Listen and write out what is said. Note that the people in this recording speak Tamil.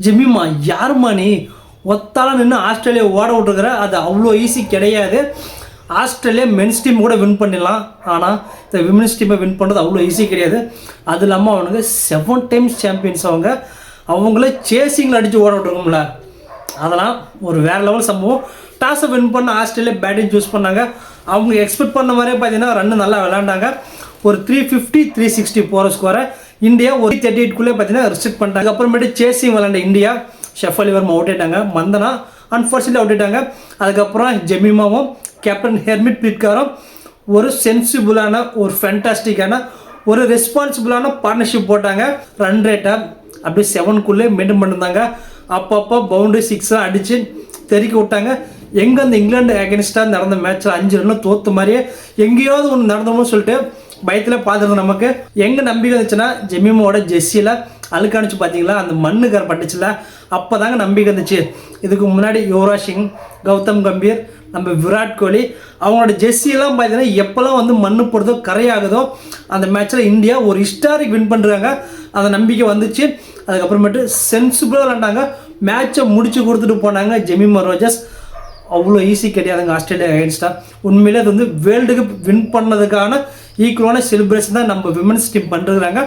ஜெமிமா யாருமா நீ ஒத்தால நின்று ஆஸ்திரேலியா ஓட விட்டுருக்குற? அது அவ்வளோ ஈஸி கிடையாது. ஆஸ்திரேலியா மென்ஸ் டீம் கூட வின் பண்ணிடலாம், ஆனால் இந்த விமென்ஸ் டீமை வின் பண்ணுறது அவ்வளோ ஈஸி கிடையாது. அது இல்லாமல் அவனுக்கு 7 டைம்ஸ் சாம்பியன்ஸ். அவங்கள சேசிங்கில் அடித்து ஓட விட்டுருக்கோம்ல, அதெல்லாம் ஒரு வேறு லெவல் சம்பவம். டாஸை வின் பண்ண ஆஸ்திரேலியா பேட்டிங் சூஸ் பண்ணாங்க. அவங்க எக்ஸ்பெக்ட் பண்ண மாதிரியே பார்த்தீங்கன்னா ரன்னு நல்லா விளாண்டாங்க. ஒரு 350 360 போகிற ஸ்கோரை இந்தியா ஒரு 38க்குள்ளே பார்த்தீங்கன்னா ரிஸ்ட்ரிக்ட் பண்ணிட்டாங்க. அப்புறமேட்டு சேசிங் விளாண்ட இந்தியா ஷெஃபலி வர்மா அவுட் ஆயிட்டாங்க, மந்தனா அன்ஃபார்ச்சுனேட்லி அவுட் ஆயிட்டாங்க. அதுக்கப்புறம் ஜெமிமாவும் கேப்டன் ஹெர்மிட் பிரிட்காரும் ஒரு சென்சிபிளான ஒரு ஃபேண்டாஸ்டிக்கான ஒரு ரெஸ்பான்சிபிளான பார்ட்னர்ஷிப் போட்டாங்க. ரன் ரேட்டை அப்படியே 7க்குள்ளே மெயின்டைன் பண்ணியிருந்தாங்க. அப்பப்போ பவுண்டரி 6 அடித்து தெறிக்க விட்டாங்க. எங்கே அந்த இங்கிலாந்து அகேன்ஸ்டாக நடந்த மேட்ச்சில் 5 ரன்னும் தோற்ற மாதிரியே எங்கேயாவது ஒன்று நடந்தோம்னு சொல்லிட்டு பயத்தில் பார்த்துருந்தோம். நமக்கு எங்கே நம்பிக்கை இருந்துச்சுன்னா ஜெமிமாவோட ஜெர்சியில் அழுக்காணிச்சு பார்த்தீங்களா, அந்த மண்ணுக்கார பட்டுச்சுல, அப்போ தாங்க நம்பிக்கை இருந்துச்சு. இதுக்கு முன்னாடி யுவராஜ் சிங், கௌதம் கம்பீர், நம்ம விராட் கோலி அவங்களோட ஜெர்சியெல்லாம் பார்த்தீங்கன்னா எப்போல்லாம் வந்து மண்ணு போடுறதோ கரையாகுதோ அந்த மேட்ச்சில் இந்தியா ஒரு ஹிஸ்டாரிக் வின் பண்ணுறாங்க. அந்த நம்பிக்கை வந்துச்சு. அதுக்கப்புறமேட்டு சென்சிபிளாக விளாண்டாங்க, மேட்சை முடிச்சு கொடுத்துட்டு போனாங்க. ஜெமிமா ரோஜர்ஸ் அவ்வளோ ஈஸி கிடையாதுங்க ஆஸ்திரேலியா அகேன்ஸ்டாக. உண்மையிலே அது வந்து வேர்ல்டு கப் வின் பண்ணதுக்கான ஈக்குவலான செலிப்ரேஷன் தான் நம்ம விமென்ஸ் டீம் பண்ணுறாங்க.